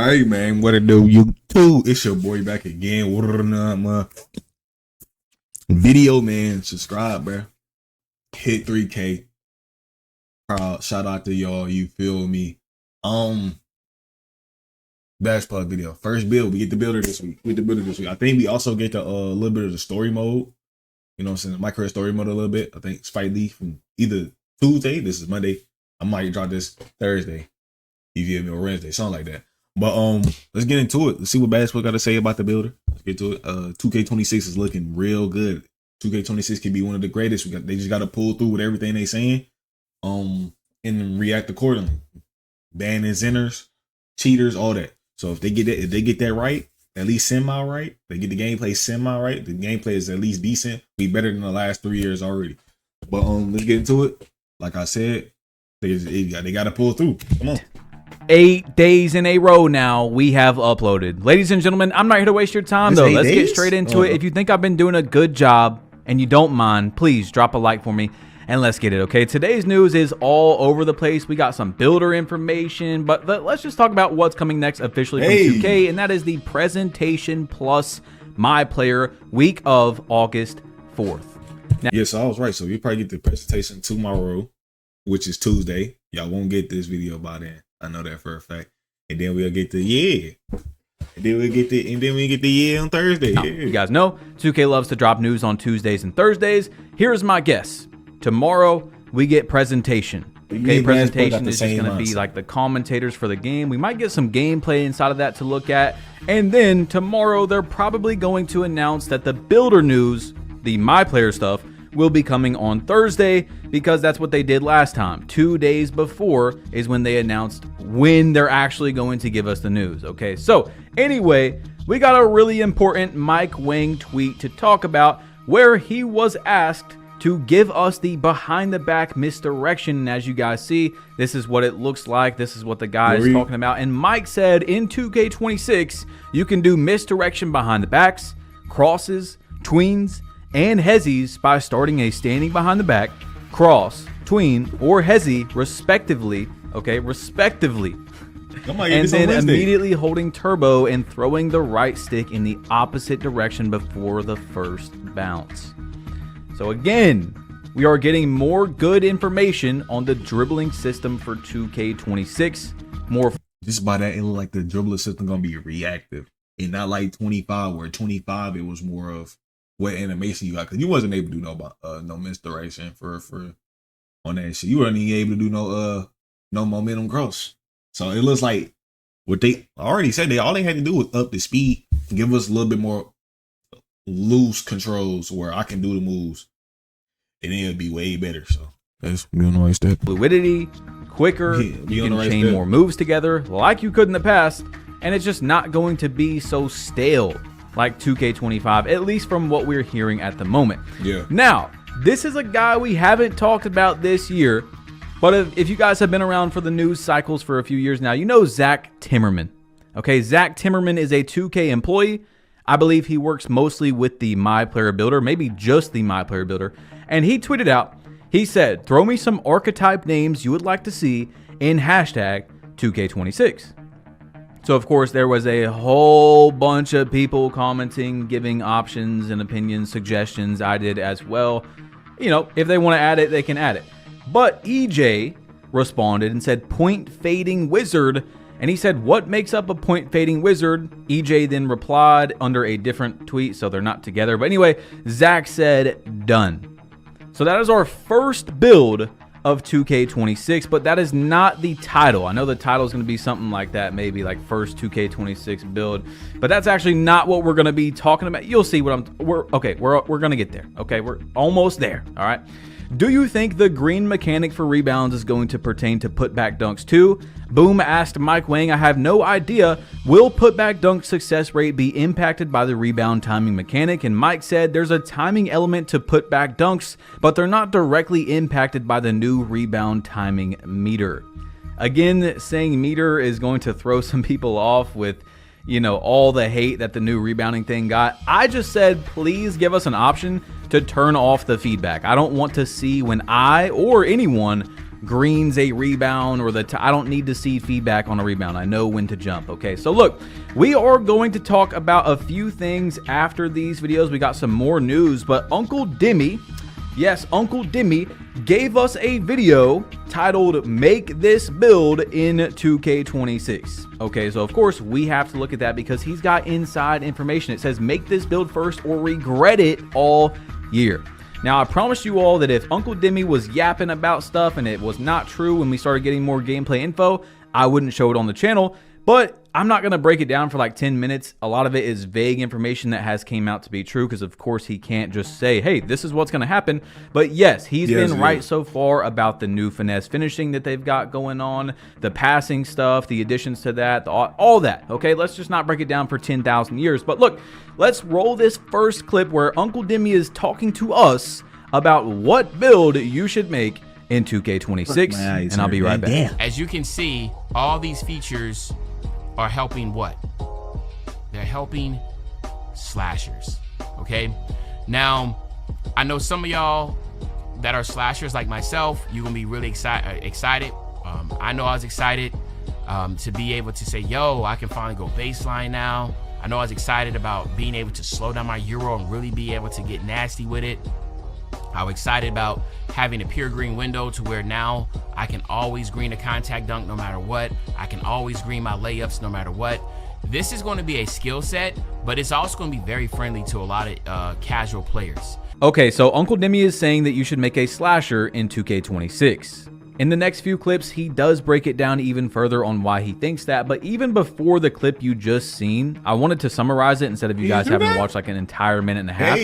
Hey man, what it do? You too? It's your boy back again. What up, man? Video man, subscribe, bro. Hit 3K. Proud. Shout out to y'all. You feel me? Bash Plug video. First build. We get the builder this week. I think we also get the little bit of the story mode. You know what I'm saying? My career story mode a little bit. I think Spike Lee from either Tuesday. This is Monday. I might drop this Thursday. You feel me? Or Wednesday, something like that. But let's get into it. Let's see what Basketball got to say about the builder. Let's get to it. 2K26 is looking real good. 2K26 can be one of the greatest. They just got to pull through with everything they saying, and react accordingly. Banning sinners, cheaters, all that. So if they get that right, at least semi right, they get the gameplay semi right. The gameplay is at least decent. Be better than the last 3 years already. But let's get into it. Like I said, they got to pull through. Come on. 8 days in a row now we have uploaded. Ladies and gentlemen, I'm not here to waste your time though. Let's get straight into it. If you think I've been doing a good job and you don't mind, please drop a like for me and let's get it, okay? Today's news is all over the place. We got some builder information, but let's just talk about what's coming next officially from 2K, and that is the Presentation Plus My Player week of August 4th. Now, yes, I was right. So you probably get the presentation tomorrow, which is Tuesday. Y'all won't get this video by then. I know that for a fact. And then we'll get the And then we get the on Thursday. Now, you guys know 2K loves to drop news on Tuesdays and Thursdays. Here's my guess. Tomorrow we get presentation. Okay, presentation is just going to be like the commentators for the game. We might get some gameplay inside of that to look at. And then tomorrow they're probably going to announce that the builder news, the My Player stuff, will be coming on Thursday, because that's what they did last time. 2 days before is when they announced when they're actually going to give us the news. Okay, so anyway, we got a really important Mike Wang tweet to talk about, where he was asked to give us the behind the back misdirection. And as you guys see, this is what it looks like. This is what the guy is talking about. And Mike said in 2K26, you can do misdirection behind the backs, crosses, tweens, and hezzies by starting a standing behind the back, cross, tween, or hezzy respectively. Okay, respectively. And then immediately holding turbo and throwing the right stick in the opposite direction before the first bounce. So again, we are getting more good information on the dribbling system for 2K26. More just by that, it looked like the dribbling system gonna be reactive and not like 25, where 25 it was more of what animation you got, because you wasn't able to do no misdirection for on that shit. You weren't even able to do no momentum cross. So it looks like what they already said. All they had to do was up the speed, give us a little bit more loose controls where I can do the moves, and it'll be way better. So that's be on the right step. Fluidity, quicker. You can chain more moves together like you could in the past, and it's just not going to be so stale like 2K25, at least from what we're hearing at the moment. Yeah. Now, this is a guy we haven't talked about this year, but if you guys have been around for the news cycles for a few years now, you know Zach Timmerman. Okay, Zach Timmerman is a 2K employee. I believe he works mostly with the My Player Builder, maybe just the My Player Builder. And he tweeted out, he said, throw me some archetype names you would like to see in hashtag 2K26. So, of course, there was a whole bunch of people commenting, giving options and opinions, suggestions. I did as well. You know, if they want to add it, they can add it. But EJ responded and said, point fading wizard. And he said, what makes up a point fading wizard? EJ then replied under a different tweet, so they're not together. But anyway, Zach said, done. So that is our first build of 2K26, but that is not the title. I know the title is going to be something like that, maybe like first 2K26 build, but that's actually not what we're going to be talking about. You'll see what we're going to get there. Okay, we're almost there. All right. Do you think the green mechanic for rebounds is going to pertain to putback dunks too? Boom asked Mike Wang, I have no idea. Will putback dunk success rate be impacted by the rebound timing mechanic? And Mike said there's a timing element to putback dunks, but they're not directly impacted by the new rebound timing meter. Again, saying meter is going to throw some people off with, you know, all the hate that the new rebounding thing got. I just said, please give us an option to turn off the feedback. I don't want to see when I or anyone greens a rebound, or I don't need to see feedback on a rebound. I know when to jump. Okay, so look, we are going to talk about a few things after these videos. We got some more news, but Uncle Dimmy, yes, Uncle Dimmy gave us a video titled "Make This Build in 2K26." Okay, so of course we have to look at that because he's got inside information. It says make this build first or regret it all year. Now, I promised you all that if Uncle Dimmy was yapping about stuff and it was not true when we started getting more gameplay info, I wouldn't show it on the channel. But I'm not going to break it down for like 10 minutes. A lot of it is vague information that has came out to be true because, of course, he can't just say, hey, this is what's going to happen. But yes, he's been right so far about the new finesse finishing that they've got going on, the passing stuff, the additions to that, all that. Okay, let's just not break it down for 10,000 years. But look, let's roll this first clip where Uncle Dimmy is talking to us about what build you should make in 2K26. And I'll be right back. As you can see, all these features are helping what? They're helping slashers, okay? Now, I know some of y'all that are slashers like myself, you're gonna be really excited. I know I was excited to be able to say, yo, I can finally go baseline now. I know I was excited about being able to slow down my Euro and really be able to get nasty with it. I was excited about having a pure green window to where now I can always green a contact dunk no matter what. I can always green my layups no matter what. This is going to be a skill set, but it's also going to be very friendly to a lot of casual players. Okay, so Uncle Dimmy is saying that you should make a slasher in 2K26. In the next few clips, he does break it down even further on why he thinks that, but even before the clip you just seen, I wanted to summarize it instead of you guys having watched like an entire minute and a half.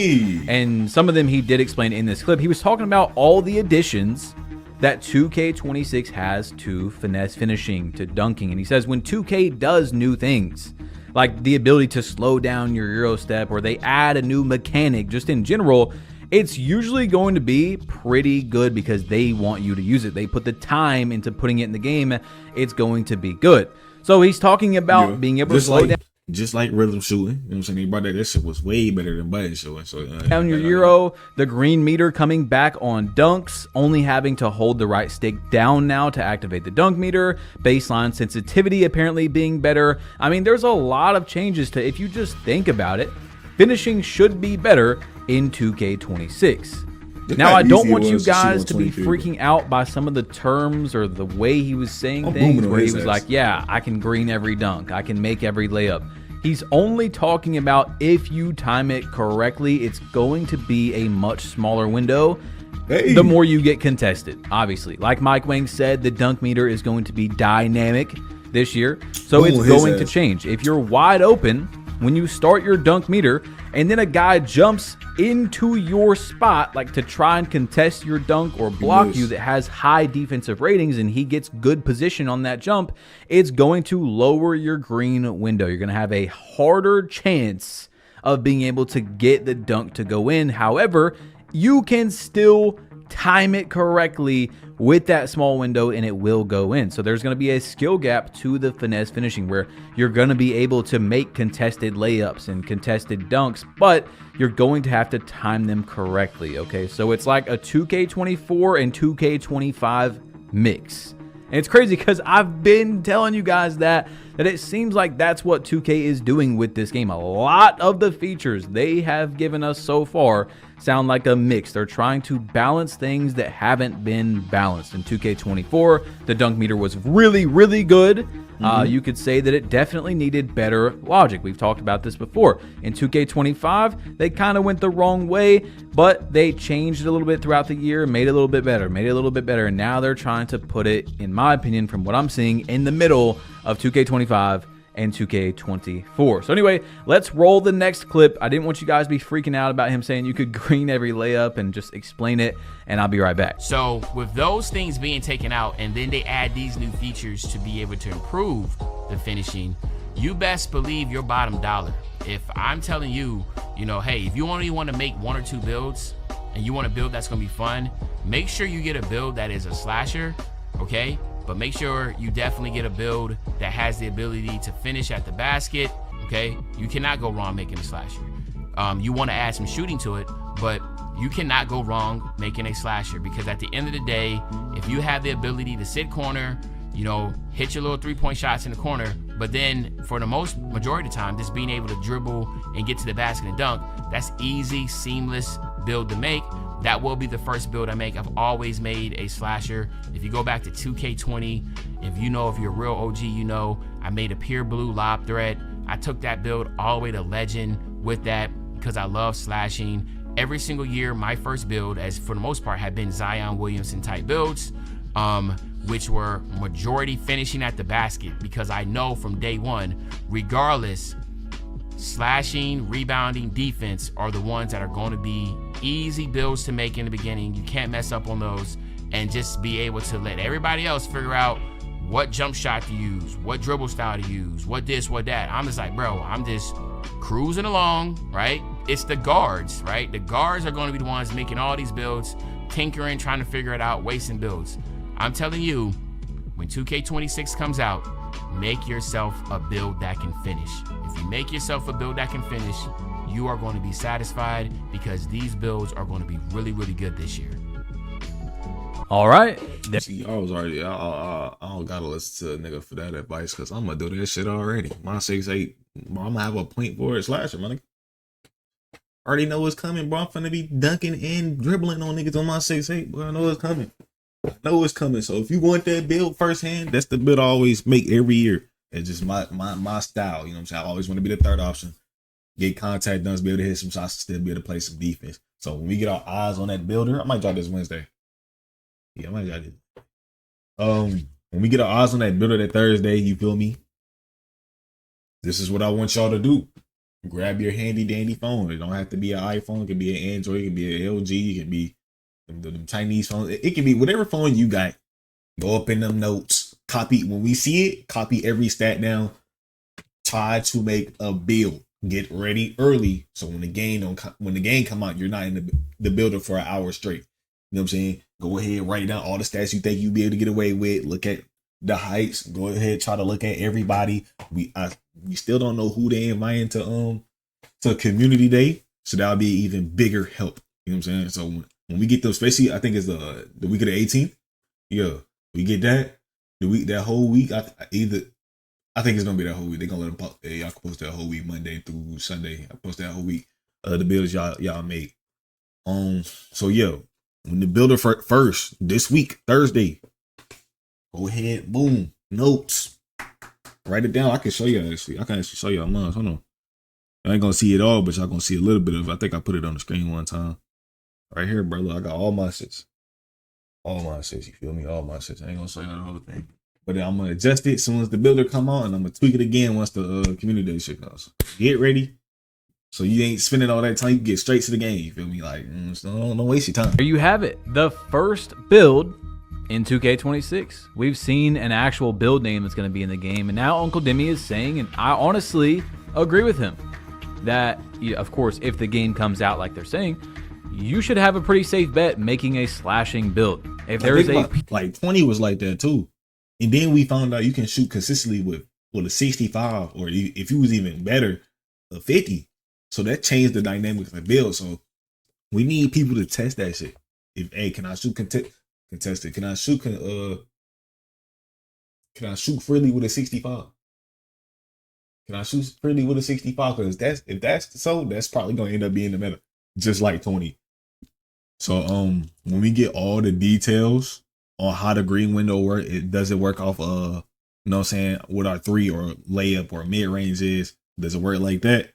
And some of them he did explain in this clip. He was talking about all the additions that 2K26 has to finesse finishing, to dunking, and he says when 2K does new things, like the ability to slow down your Euro step, or they add a new mechanic just in general, it's usually going to be pretty good because they want you to use it. They put the time into putting it in the game. It's going to be good. So he's talking about being able to slow down. Just like rhythm shooting. You know what I'm saying? He brought that shit was way better than button shooting. So down your Euro, the green meter coming back on dunks, only having to hold the right stick down now to activate the dunk meter, baseline sensitivity apparently being better. I mean, there's a lot of changes to, if you just think about it, finishing should be better in 2K26. Now, I don't want you guys to be freaking out by some of the terms or the way he was saying things where he was like, yeah, I can green every dunk, I can make every layup. He's only talking about if you time it correctly, it's going to be a much smaller window the more you get contested. Obviously, like Mike Wang said, the dunk meter is going to be dynamic this year, so it's going to change. If you're wide open when you start your dunk meter and then a guy jumps into your spot like to try and contest your dunk or block you that has high defensive ratings and he gets good position on that jump, it's going to lower your green window. You're going to have a harder chance of being able to get the dunk to go in. However, you can still time it correctly with that small window and it will go in. So there's going to be a skill gap to the finesse finishing where you're going to be able to make contested layups and contested dunks, but you're going to have to time them correctly. Okay, so it's like a 2K24 and 2K25 mix. And it's crazy because I've been telling you guys that it seems like that's what 2K is doing with this game. A lot of the features they have given us so far sound like a mix. They're trying to balance things that haven't been balanced. In 2K24, the dunk meter was really, really good. You could say that it definitely needed better logic. We've talked about this before. In 2K25, they kind of went the wrong way, but they changed it a little bit throughout the year, made it a little bit better, and now they're trying to put it, in my opinion, from what I'm seeing, in the middle of 2K25 and 2K24. So anyway, let's roll the next clip. I didn't want you guys to be freaking out about him saying you could green every layup and just explain it, and I'll be right back. So with those things being taken out and then they add these new features to be able to improve the finishing, you best believe your bottom dollar. If I'm telling you, hey, if you only want to make one or two builds and you want a build that's going to be fun, make sure you get a build that is a slasher, okay? But make sure you definitely get a build that has the ability to finish at the basket, okay? You cannot go wrong making a slasher. You want to add some shooting to it, but You cannot go wrong making a slasher, because at the end of the day, if you have the ability to sit corner, you know, hit your little 3-point shots in the corner, but then for the majority of the time, just being able to dribble and get to the basket and dunk, that's easy, seamless build to make. That will be the first build I make. I've always made a slasher. If you go back to 2K20, if you're a real OG, you know, I made a pure blue lob threat. I took that build all the way to legend with that because I love slashing. Every single year, my first build, as for the most part, had been Zion Williamson type builds, which were majority finishing at the basket, because I know from day one, regardless, slashing, rebounding, defense are the ones that are going to be easy builds to make in the beginning. You can't mess up on those, and just be able to let everybody else figure out what jump shot to use, what dribble style to use, what this, what that. I'm just like, bro, I'm just cruising along, right? It's the guards, right? The guards are going to be the ones making all these builds, tinkering, trying to figure it out, wasting builds. I'm telling you, when 2K26 comes out, make yourself a build that can finish. If you make yourself a build that can finish, you are going to be satisfied, because these builds are going to be really, really good this year. All right. See, I was already, I don't gotta listen to a nigga for that advice, because I'm gonna do that shit already. My 6'8", I'm gonna have a point forward slasher, man. Already know what's coming, bro. I'm finna be dunking and dribbling on niggas on my 6'8", bro. I know it's coming. I know it's coming. So if you want that build firsthand, that's the build I always make every year. It's just my style. You know what I'm saying? I always want to be the third option. Get contact done, be able to hit some shots, still be able to play some defense. So when we get our eyes on that builder, I might drop this Wednesday. Yeah, I might drop it. When we get our eyes on that builder that Thursday, you feel me? This is what I want y'all to do. Grab your handy dandy phone. It don't have to be an iPhone. It can be an Android. It can be an LG. It can be them Chinese phones. It can be whatever phone you got. Go up in them notes. Copy when we see it. Copy every stat down. Try to make a build. Get ready early, so when the game come out, you're not in the builder for an hour straight. You know what I'm saying? Go ahead, write down all the stats you think you'll be able to get away with. Look at the heights. Go ahead, try to look at everybody. We still don't know who they inviting to community day, so that'll be even bigger help. You know what I'm saying? So when we get those, especially I think it's the week of the 18th. Yeah, we get that that whole week. I think it's gonna be that whole week. They're gonna let them y'all can post that whole week, Monday through Sunday. I post that whole week. The builders y'all make. So yeah, when the builder first this week, Thursday, go ahead, boom, notes. Write it down. I can show you actually. I can actually show y'all mine. Hold on. I ain't gonna see it all, but y'all gonna see a little bit of it. I think I put it on the screen one time. Right here, bro. Look, I got all my shits. All my shits, you feel me? All my shits. I ain't gonna show you the whole thing. But then I'm gonna adjust it as soon as the builder come on, and I'm gonna tweak it again once the community day shit comes. Get ready, so you ain't spending all that time. You get straight to the game. You feel me? Like, don't waste your time. There you have it. The first build in 2K26. We've seen an actual build name that's going to be in the game, and now Uncle Demi is saying, and I honestly agree with him, that of course, if the game comes out like they're saying, you should have a pretty safe bet making a slashing build. If there is like 20 was like that too. And then we found out you can shoot consistently with a 65, or if you was even better, a 50. So that changed the dynamics of the build. So we need people to test that shit. Can I shoot contested? Can I shoot freely with a 65? Can I shoot freely with a 65? Because if that's so, that's probably gonna end up being the meta, just like 20. So when we get all the details on how the green window work, does it work off you know what I'm saying, what our 3 or layup or mid range is? Does it work like that?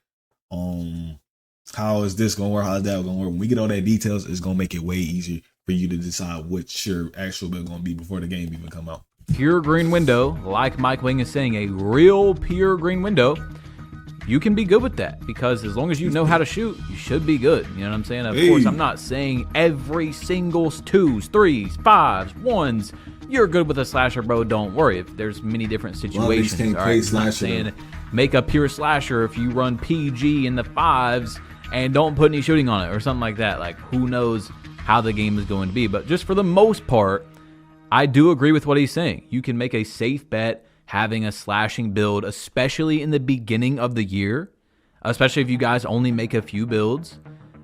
How is this gonna work? How's that gonna work? When we get all that details, it's gonna make it way easier for you to decide what your actual build gonna be before the game even come out. Pure green window, like Mike Wing is saying, a real pure green window. You can be good with that, because as long as you know how to shoot, you should be good. You know what I'm saying? Of course, I'm not saying every single 2s, 3s, 5s, 1s, you're good with a slasher, bro. Don't worry. If there's many different situations. All right, I'm not saying make a pure slasher if you run PG in the 5s and don't put any shooting on it or something like that. Like, who knows how the game is going to be. But just for the most part, I do agree with what he's saying. You can make a safe bet having a slashing build, especially in the beginning of the year, especially if you guys only make a few builds.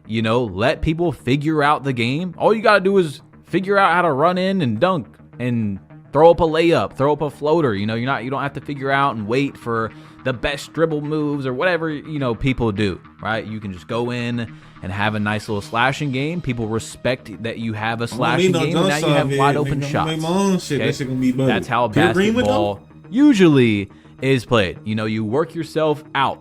You know, let people figure out the game. All you got to do is figure out how to run in and dunk and throw up a layup, throw up a floater. You know, you don't have to figure out and wait for the best dribble moves or whatever, you know, people do, right? You can just go in and have a nice little slashing game. People respect that you have a slashing game, and now you have wide open shots. Okay? That's how basketball usually is played. You know, you work yourself out.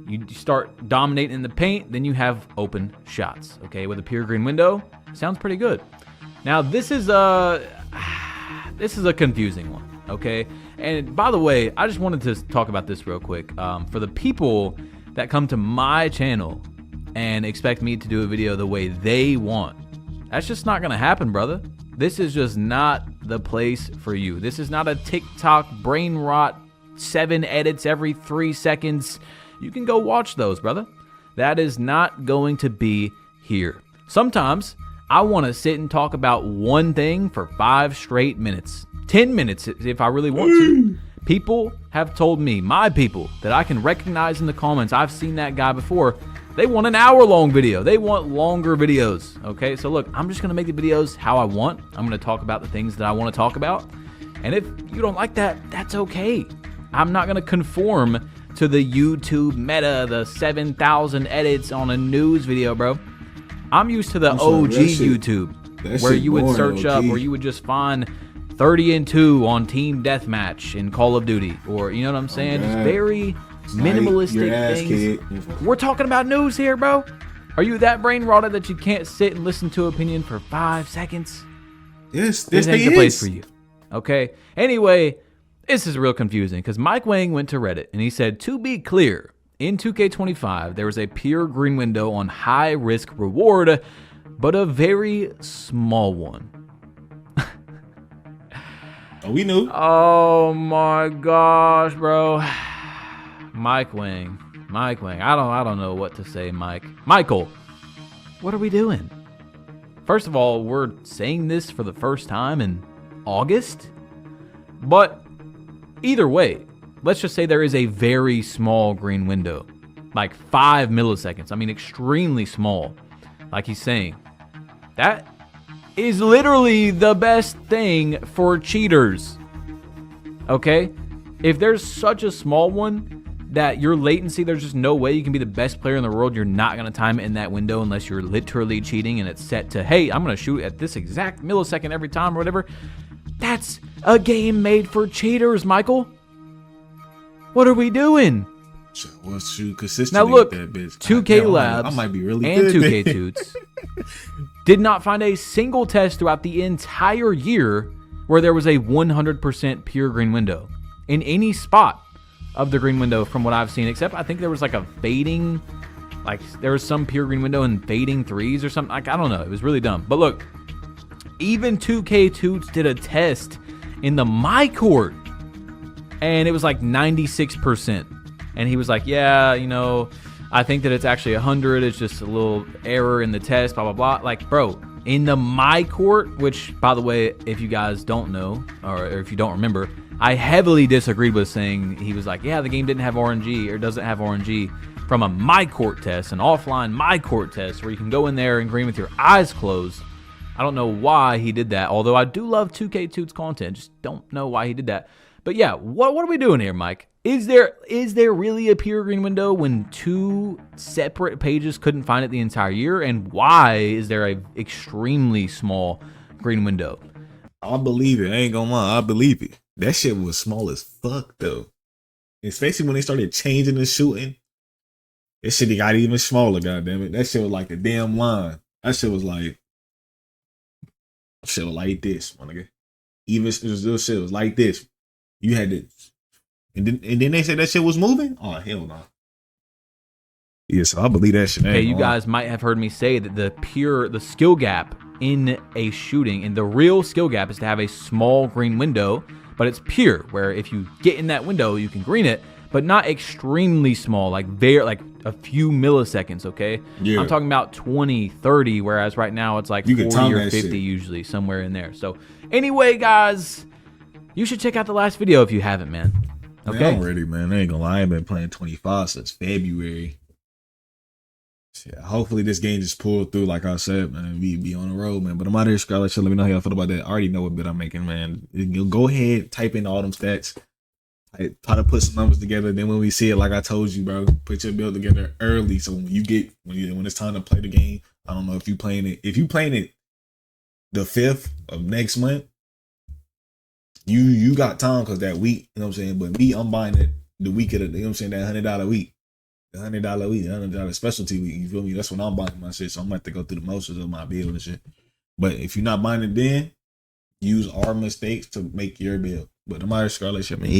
You start dominating in the paint, then you have open shots, okay? With a pure green window, sounds pretty good. Now, this is a confusing one, okay? And by the way, I just wanted to talk about this real quick. For the people that come to my channel and expect me to do a video the way they want, that's just not gonna happen, brother. This is just not the place for you. This is not a TikTok brain rot, 7 edits every 3 seconds. You can go watch those, brother. That is not going to be here. Sometimes I want to sit and talk about one thing for 5 straight minutes, 10 minutes if I really want to. People have told me, my people that I can recognize in the comments, I've seen that guy before. They want an hour-long video. They want longer videos, okay? So look, I'm just going to make the videos how I want. I'm going to talk about the things that I want to talk about. And if you don't like that, that's okay. I'm not going to conform to the YouTube meta, the 7,000 edits on a news video, bro. I'm used to the OG YouTube, where you would search up, where you would just find 30-2 on Team Deathmatch in Call of Duty, or you know what I'm saying? Just very minimalistic things. We're talking about news here, bro. Are you that brain rotted that you can't sit and listen to opinion for 5 seconds? Yes, this ain't the place for you. Okay. Anyway, this is real confusing because Mike Wang went to Reddit and he said, to be clear, in 2K25, there was a pure green window on high risk reward, but a very small one. Oh, we knew. Oh my gosh, bro. Mike Wang. I don't know what to say, Mike. Michael, what are we doing? First of all, we're saying this for the first time in August, but either way, let's just say there is a very small green window, like 5 milliseconds. I mean, extremely small, like he's saying. That is literally the best thing for cheaters, okay? If there's such a small one that your latency, there's just no way you can be the best player in the world. You're not going to time it in that window unless you're literally cheating and it's set to, hey, I'm going to shoot at this exact millisecond every time or whatever. That's a game made for cheaters, Michael. What are we doing? Well, shoot consistently. Now look, that bitch. 2K Labs I might be really and good. 2K Toots did not find a single test throughout the entire year where there was a 100% pure green window in any spot of the green window from what I've seen, except I think there was like a fading, like there was some pure green window and fading threes or something. Like, I don't know. It was really dumb. But look, even 2K Toots did a test in the My Court and it was like 96%. And he was like, yeah, you know, I think that it's actually 100. It's just a little error in the test, blah, blah, blah. Like, bro, in the My Court, which, by the way, if you guys don't know, or if you don't remember, I heavily disagreed with saying, he was like, yeah, the game didn't have RNG or doesn't have RNG from a My Court test, an offline My Court test, where you can go in there and green with your eyes closed. I don't know why he did that, although I do love 2K Toots content. Just don't know why he did that. But yeah, what are we doing here, Mike? Is there really a pure green window when 2 separate pages couldn't find it the entire year? And why is there a extremely small green window? I believe it. I ain't gonna lie. I believe it. That shit was small as fuck, though. Especially when they started changing the shooting. That shit got even smaller, goddammit. That shit was like a damn line. That shit was like this, my nigga. Even this shit was like this. You had to, and then they said that shit was moving. Oh hell no. Yeah, so I believe that shit. Okay, you guys might have heard me say that the skill gap in a shooting, and the real skill gap is to have a small green window, but it's pure, where if you get in that window, you can green it, but not extremely small, like a few milliseconds, okay? Yeah. I'm talking about 20, 30, whereas right now it's like 40 or 50 shit. Usually, somewhere in there. So anyway, guys, you should check out the last video if you haven't, man. Okay? Man, I'm ready, man. I ain't gonna lie. I ain't been playing 25 since February. Yeah, hopefully this game just pulled through, like I said, man. We be on the road, man. But I'm out here, Scarlett. Let me know how y'all feel about that. I already know what bit I'm making, man. You go ahead, type in all them stats. I try to put some numbers together. Then when we see it, like I told you, bro, put your build together early. So when when it's time to play the game, I don't know if you playing it. If you playing it the 5th of next month, you got time because that week, you know what I'm saying? But me, I'm buying it the week of the, you know what I'm saying, that $100 week. The $100 week, $100 specialty week, you feel me? That's when I'm buying my shit. So I'm gonna have to go through the motions of my build and shit. But if you're not buying it then, use our mistakes to make your build. But the Myers Scarlet shit, man.